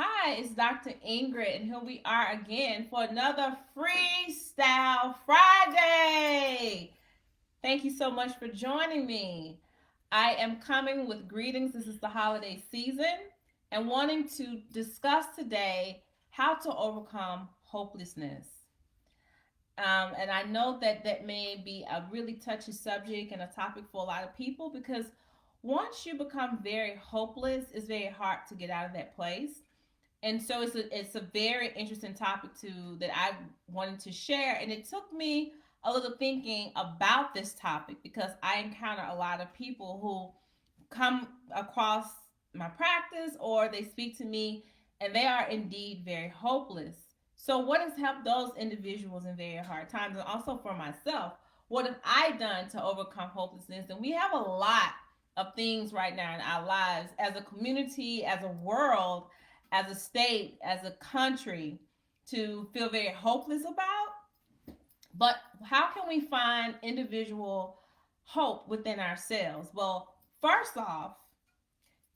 Hi, it's Dr. Ingrid, and here we are again for another Freestyle Friday. Thank you so much for joining me. I am coming with greetings. This is the holiday season, and wanting to discuss today how to overcome hopelessness. And I know that that may be a really touchy subject and a topic for a lot of people because once you become very hopeless, it's very hard to get out of that place. And so it's a very interesting topic that I wanted to share, and it took me a little thinking about this topic because I encounter a lot of people who come across my practice or they speak to me and they are indeed very hopeless. So what has helped those individuals in very hard times, and also for myself, what have I done to overcome hopelessness? And we have a lot of things right now in our lives as a community, as a world, as a state, as a country to feel very hopeless about. But how can we find individual hope within ourselves? Well, first off,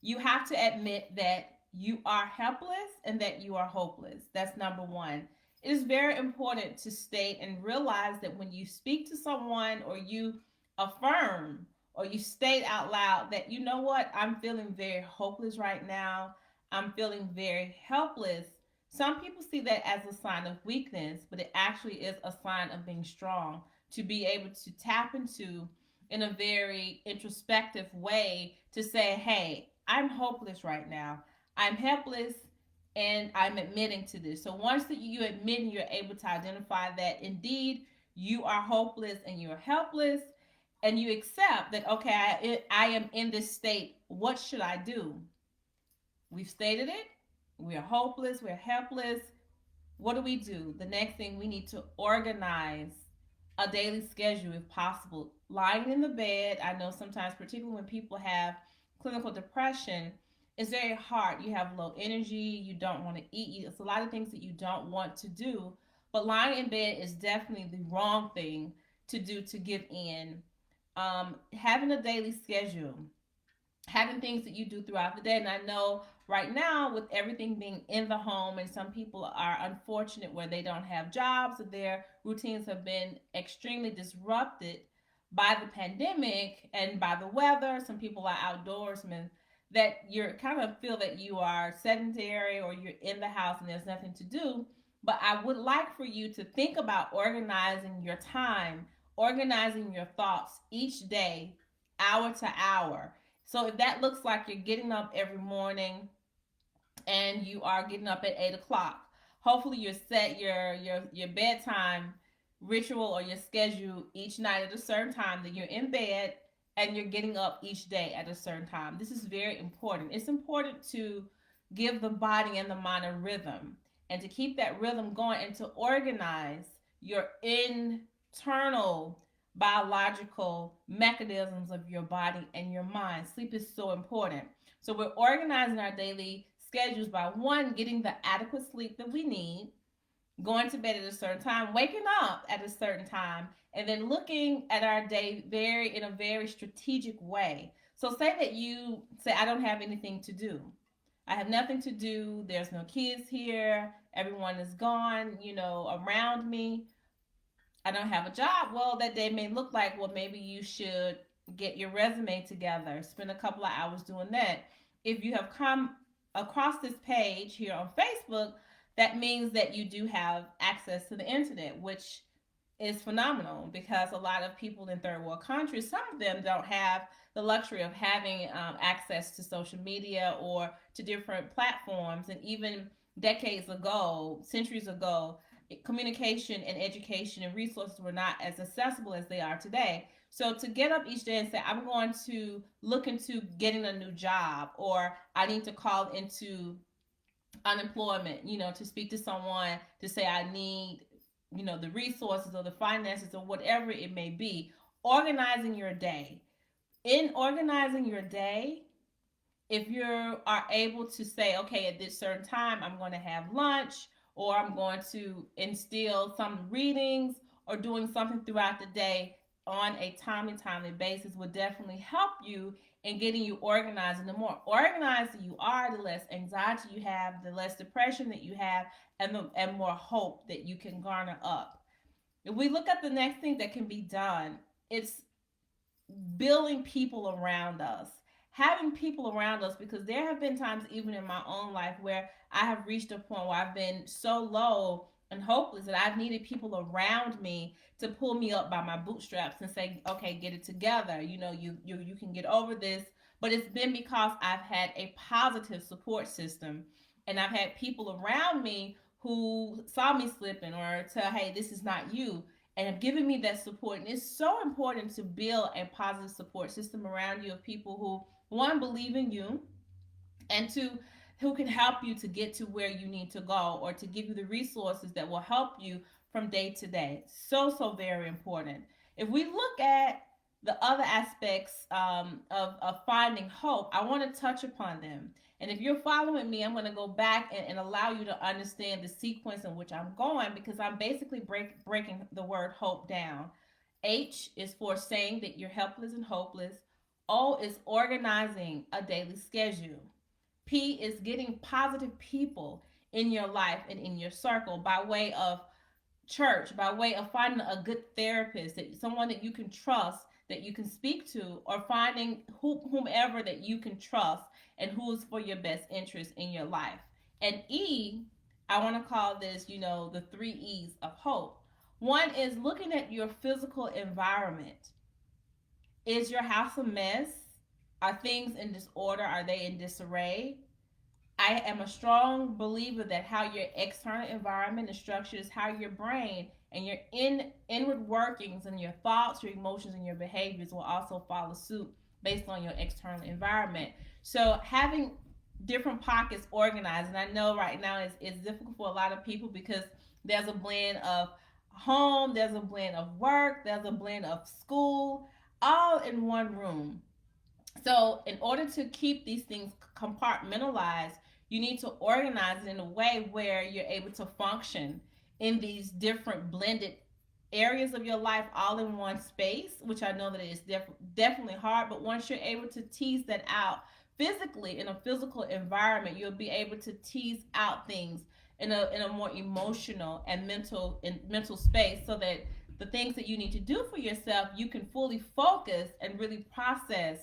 you have to admit that you are helpless and that you are hopeless. That's number one. It is very important to state and realize that when you speak to someone or you affirm or you state out loud that, you know what, I'm feeling very hopeless right now, I'm feeling very helpless. Some people see that as a sign of weakness, but it actually is a sign of being strong to be able to tap into in a very introspective way to say, hey, I'm hopeless right now. I'm helpless and I'm admitting to this. So once that you admit and you're able to identify that indeed you are hopeless and you're helpless, and you accept that, okay, I am in this state, what should I do? We've stated it. We're hopeless, we're helpless. What do? The next thing, we need to organize a daily schedule if possible. Lying in the bed, I know sometimes, particularly when people have clinical depression, it's very hard. You have low energy, you don't want to eat. It's a lot of things that you don't want to do. But lying in bed is definitely the wrong thing to do to give in. Having a daily schedule, having things that you do throughout the day. And I know right now, with everything being in the home, and some people are unfortunate where they don't have jobs or their routines have been extremely disrupted by the pandemic and by the weather. Some people are outdoorsmen, that you're kind of feel that you are sedentary or you're in the house and there's nothing to do. But I would like for you to think about organizing your time, organizing your thoughts each day, hour to hour. So if that looks like you're getting up every morning and you are getting up at 8 o'clock, hopefully you're set your bedtime ritual or your schedule each night at a certain time that you're in bed and you're getting up each day at a certain time. This is very important. It's important to give the body and the mind a rhythm and to keep that rhythm going and to organize your internal biological mechanisms of your body and your mind. Sleep is so important. So we're organizing our daily schedules by one, getting the adequate sleep that we need, going to bed at a certain time, waking up at a certain time, and then looking at our day in a very strategic way. So say that you say, I don't have anything to do. I have nothing to do. There's no kids here. Everyone is gone, around me. I don't have a job. Well, that day may look like, well, maybe you should get your resume together, spend a couple of hours doing that. If you have come across this page here on Facebook, that means that you do have access to the internet, which is phenomenal because a lot of people in third world countries, some of them don't have the luxury of having access to social media or to different platforms. And even decades ago, centuries ago, communication and education and resources were not as accessible as they are today. So to get up each day and say, I'm going to look into getting a new job, or I need to call into unemployment, to speak to someone to say I need, the resources or the finances or whatever it may be. Organizing your day. In organizing your day, if you are able to say, okay, at this certain time, I'm going to have lunch, or I'm going to instill some readings or doing something throughout the day on a timely basis, would definitely help you and getting you organized. And the more organized you are, the less anxiety you have, the less depression that you have, and more hope that you can garner up. If we look at the next thing that can be done, it's building people around us, having people around us, because there have been times even in my own life where I have reached a point where I've been so low and hopeless that I've needed people around me to pull me up by my bootstraps and say, okay, get it together, you can get over this. But it's been because I've had a positive support system, and I've had people around me who saw me slipping or tell, hey, this is not you, and have given me that support. And it's so important to build a positive support system around you of people who, one, believe in you, and two, who can help you to get to where you need to go, or to give you the resources that will help you from day to day. So very important. If we look at the other aspects of finding hope, I want to touch upon them. And if you're following me, I'm going to go back and allow you to understand the sequence in which I'm going, because I'm basically breaking the word hope down. H is for saying that you're helpless and hopeless. O is organizing a daily schedule. P is getting positive people in your life and in your circle by way of church, by way of finding a good therapist, that someone that you can trust, that you can speak to, or finding whomever that you can trust and who's for your best interest in your life. And E, I want to call this, the 3 E's of hope. One is looking at your physical environment. Is your house a mess? Are things in disorder? Are they in disarray? I am a strong believer that how your external environment is structured is how your brain and your inward workings and your thoughts, your emotions, and your behaviors will also follow suit based on your external environment. So having different pockets organized, and I know right now it's difficult for a lot of people because there's a blend of home, there's a blend of work, there's a blend of school, all in one room. So, in order to keep these things compartmentalized, you need to organize it in a way where you're able to function in these different blended areas of your life all in one space, which I know that it is definitely hard. But once you're able to tease that out physically in a physical environment, you'll be able to tease out things in a more emotional and mental space, so that the things that you need to do for yourself, you can fully focus and really process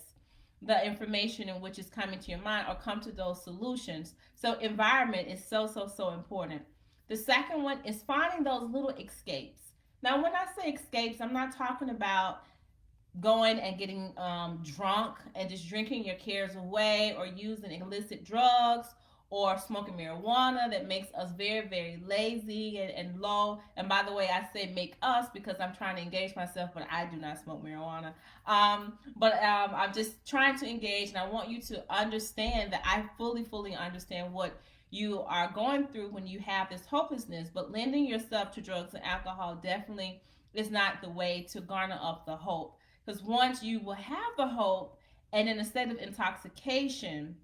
the information in which is coming to your mind, or come to those solutions. So environment is so important. The second one is finding those little escapes. Now, when I say escapes, I'm not talking about going and getting drunk and just drinking your cares away, or using illicit drugs, or smoking marijuana that makes us very lazy and low. And by the way, I say make us because I'm trying to engage myself, but I do not smoke marijuana. But I'm just trying to engage, and I want you to understand that I fully understand what you are going through when you have this hopelessness. But lending yourself to drugs and alcohol definitely is not the way to garner up the hope. Because once you will have the hope, and in a state of intoxication,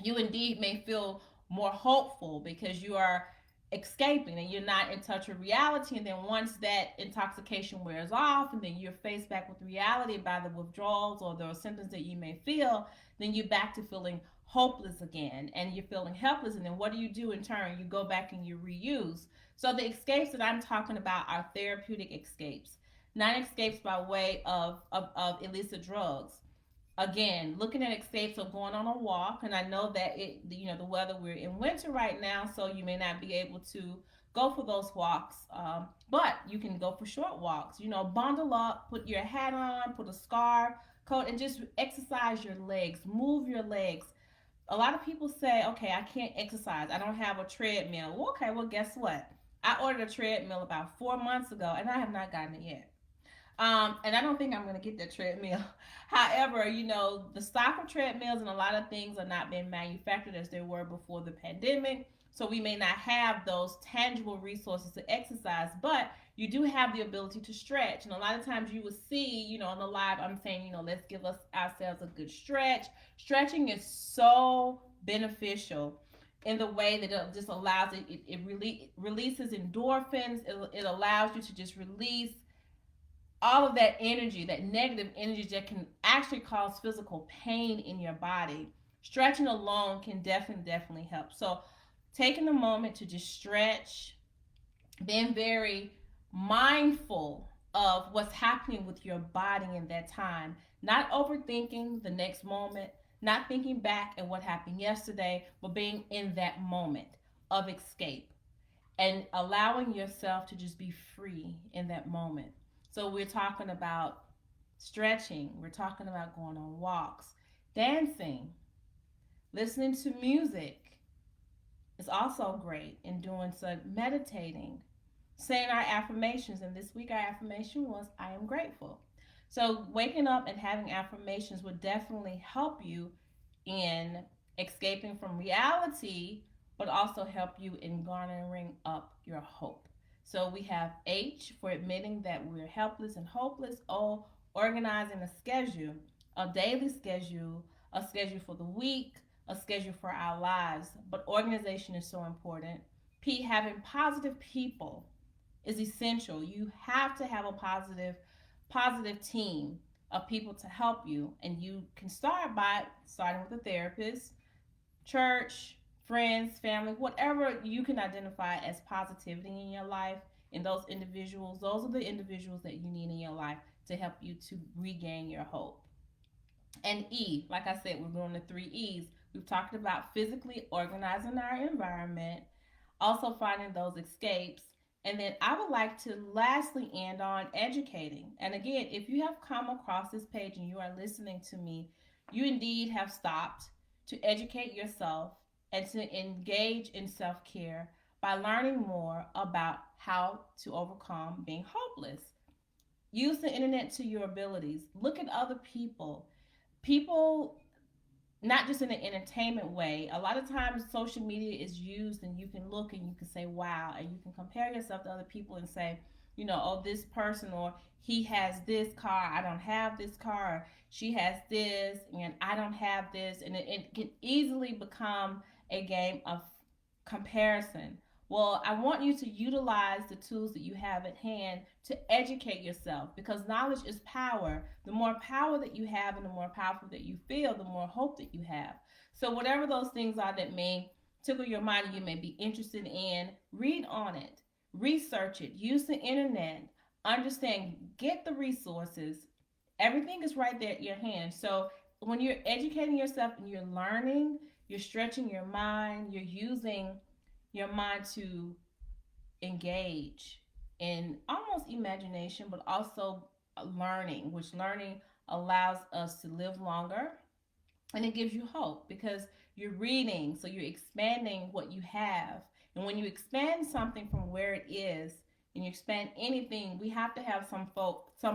you indeed may feel more hopeful because you are escaping and you're not in touch with reality. And then once that intoxication wears off, and then you're faced back with reality by the withdrawals or the symptoms that you may feel, then you're back to feeling hopeless again, and you're feeling helpless. And then what do? In turn, you go back and you reuse. So the escapes that I'm talking about are therapeutic escapes, not escapes by way of illicit drugs. Again, looking at escapes of going on a walk, and I know that the weather, we're in winter right now, so you may not be able to go for those walks, but you can go for short walks. Bundle up, put your hat on, put a scarf, coat, and just exercise your legs, move your legs. A lot of people say, okay, I can't exercise, I don't have a treadmill. Well, okay, well, guess what? I ordered a treadmill about 4 months ago, and I have not gotten it yet. And I don't think I'm going to get that treadmill. However, the stock of treadmills and a lot of things are not being manufactured as they were before the pandemic. So we may not have those tangible resources to exercise, but you do have the ability to stretch. And a lot of times you will see, on the live, I'm saying, let's give ourselves a good stretch. Stretching is so beneficial in the way that it just allows it releases endorphins. It allows you to just release all of that energy, that negative energy that can actually cause physical pain in your body. Stretching alone can definitely help. So, taking a moment to just stretch, being very mindful of what's happening with your body in that time, not overthinking the next moment, not thinking back at what happened yesterday, but being in that moment of escape and allowing yourself to just be free in that moment. So we're talking about stretching, we're talking about going on walks, dancing, listening to music is also great, and doing some meditating, saying our affirmations. And this week our affirmation was I am grateful. So waking up and having affirmations would definitely help you in escaping from reality, but also help you in garnering up your hope. So we have H for admitting that we're helpless and hopeless. O, organizing a daily schedule, a schedule for the week, a schedule for our lives. But organization is so important. P, having positive people is essential. You have to have a positive team of people to help you, and you can start by starting with a therapist, church, friends, family, whatever you can identify as positivity in your life. And those are the individuals that you need in your life to help you to regain your hope. And E, like I said, we're doing the three E's. We've talked about physically organizing our environment, also finding those escapes. And then I would like to lastly end on educating. And again, if you have come across this page and you are listening to me, you indeed have stopped to educate yourself and to engage in self care by learning more about how to overcome being hopeless. Use the internet to your abilities. Look at other people. People, not just in an entertainment way. A lot of times social media is used and you can look and you can say, wow, and you can compare yourself to other people and say, oh, this person, or he has this car, I don't have this car, she has this, and I don't have this. And it can easily become a game of comparison. Well, I want you to utilize the tools that you have at hand to educate yourself, because knowledge is power. The more power that you have and the more powerful that you feel, the more hope that you have. So, whatever those things are that may tickle your mind and you may be interested in, read on it, research it, use the internet, understand, get the resources. Everything is right there at your hand. So, when you're educating yourself and you're learning, you're stretching your mind, you're using your mind to engage in almost imagination, but also learning, which learning allows us to live longer, and it gives you hope because you're reading, so you're expanding what you have. And when you expand something from where it is, and you expand anything, we have to have some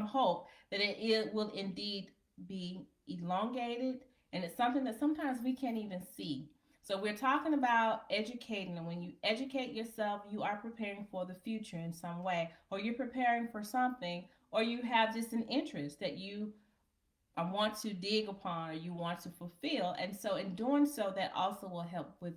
hope that it will indeed be elongated, and it's something that sometimes we can't even see. So we're talking about educating, and when you educate yourself, you are preparing for the future in some way, or you're preparing for something, or you have just an interest that you want to dig upon or you want to fulfill. And so in doing so, that also will help with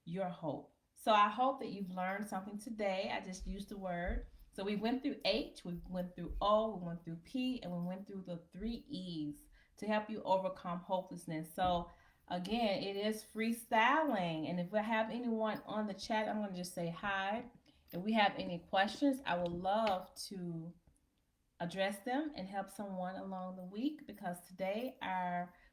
your hope. So I hope that you've learned something today. I just used the word. So we went through H, we went through O, we went through P, and we went through the three E's to help you overcome hopelessness. So again, it is freestyling. And if I have anyone on the chat, I'm going to just say hi. If we have any questions, I would love to address them and help someone along the week, because today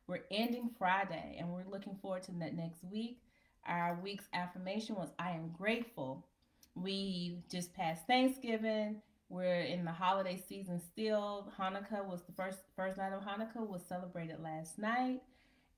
we're ending Friday and we're looking forward to that next week. Our week's affirmation was I am grateful. We just passed Thanksgiving. We're in the holiday season still. Hanukkah was the first night of Hanukkah was celebrated last night,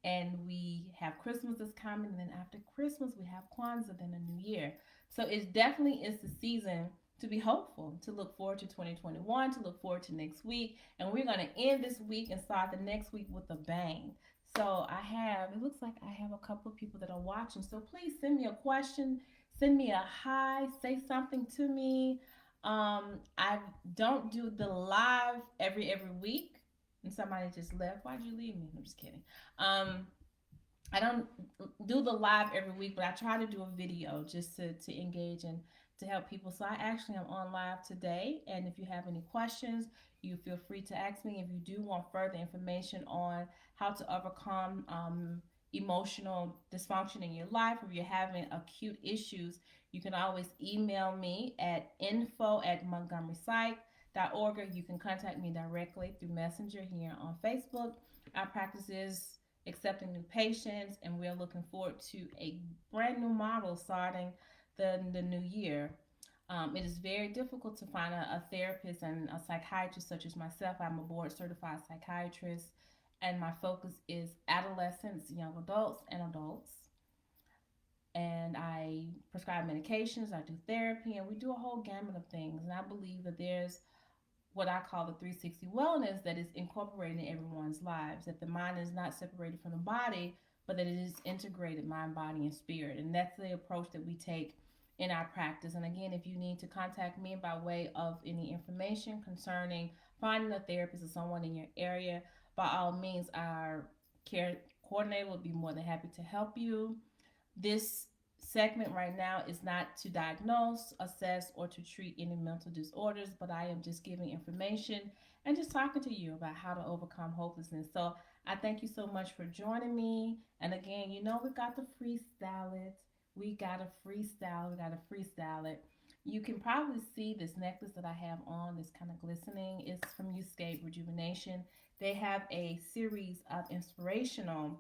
and we have Christmas is coming, and then after Christmas we have Kwanzaa, then a new year. So it definitely is the season to be hopeful, to look forward to 2021, to look forward to next week. And we're going to end this week and start the next week with a bang. So it looks like I have a couple of people that are watching. So please send me a question, send me a hi, say something to me. I don't do the live every week. And somebody just left. Why'd you leave me? I'm just kidding. I don't do the live every week, but I try to do a video just to engage and to help people. So I actually am on live today. And if you have any questions, you feel free to ask me. If you do want further information on how to overcome emotional dysfunction in your life, or if you're having acute issues, you can always email me at info@montgomerypsych.org, or you can contact me directly through Messenger here on Facebook. Our practice is accepting new patients, and we're looking forward to a brand new model starting the new year. It is very difficult to find a therapist and a psychiatrist such as myself. I'm a board certified psychiatrist, and my focus is adolescents, young adults, and adults. And I prescribe medications, I do therapy, and we do a whole gamut of things. And I believe that there's what I call the 360 wellness that is incorporated in everyone's lives, that the mind is not separated from the body, but that it is integrated mind, body, and spirit. And that's the approach that we take in our practice. And again, if you need to contact me by way of any information concerning finding a therapist or someone in your area, by all means, our care coordinator will be more than happy to help you. This segment right now is not to diagnose, assess, or to treat any mental disorders, but I am just giving information and just talking to you about how to overcome hopelessness. So I thank you so much for joining me. And again, we got to freestyle it. We got to freestyle. We got to freestyle it. You can probably see this necklace that I have on, this kind of glistening. It's from Uscape, Rejuvenation. They have a series of inspirational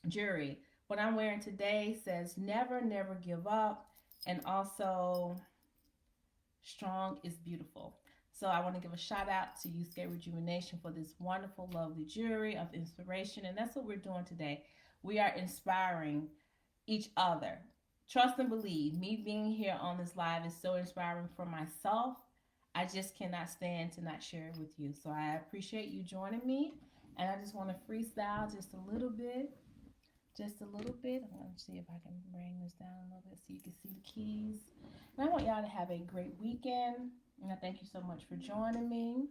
jewelry. What I'm wearing today says never, never give up, and also strong is beautiful. So I want to give a shout out to Uscape Rejuvenation for this wonderful, lovely jewelry of inspiration. And that's what we're doing today. We are inspiring each other. Trust and believe. Me being here on this live is so inspiring for myself. I just cannot stand to not share it with you. So I appreciate you joining me. And I just want to freestyle just a little bit. Just a little bit. I'm going to see if I can bring this down a little bit so you can see the keys. And I want y'all to have a great weekend. And I thank you so much for joining me.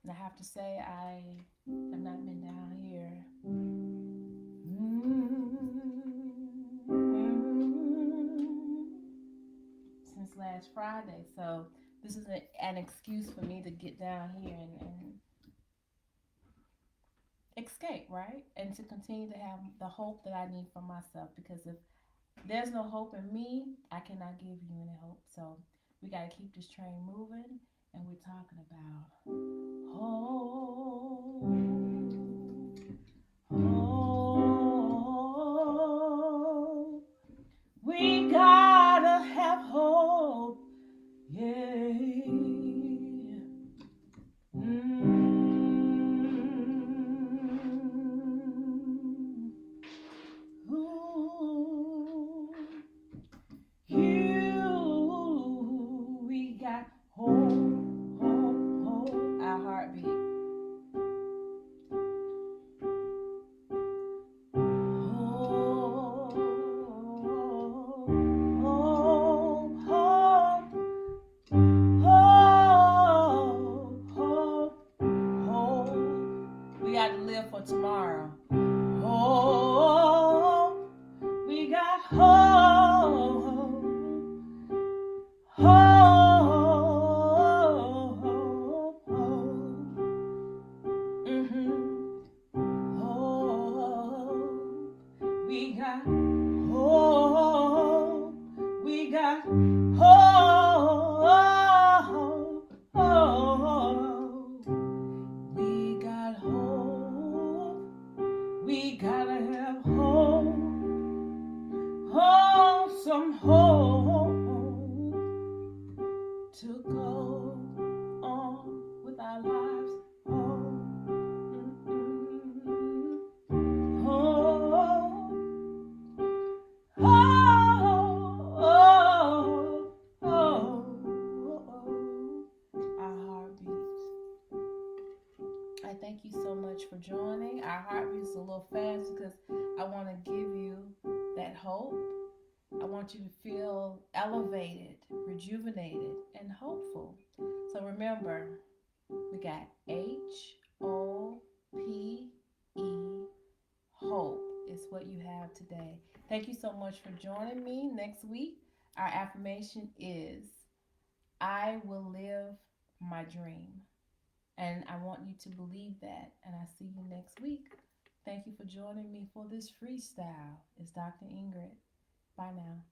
And I have to say, I have not been down here. Since last Friday. So this is an excuse for me to get down here and escape, right? And to continue to have the hope that I need for myself. Because if there's no hope in me, I cannot give you any hope. So we got to keep this train moving. And we're talking about hope. Hope. We gotta have hope. Yeah. We got hope, hope, hope. Our heartbeat. For tomorrow. Oh, we got hope. Hope. Hope. We got hope. We got hope. We got hope. We gotta have hope. Oh, some hope to go on with our lives. Oh, oh, oh, oh, our heartbeats. I thank you so much for joining. Our heartbeats a little fast because I want to give you that hope. I want you to feel elevated, rejuvenated, and hopeful. So remember, we got HOPE, hope. is what you have today. Thank you so much for joining me. Next week, our affirmation is I will live my dream. And I want you to believe that. And I see you next week. Thank you for joining me for this freestyle. It's Dr. Ingrid. Bye now.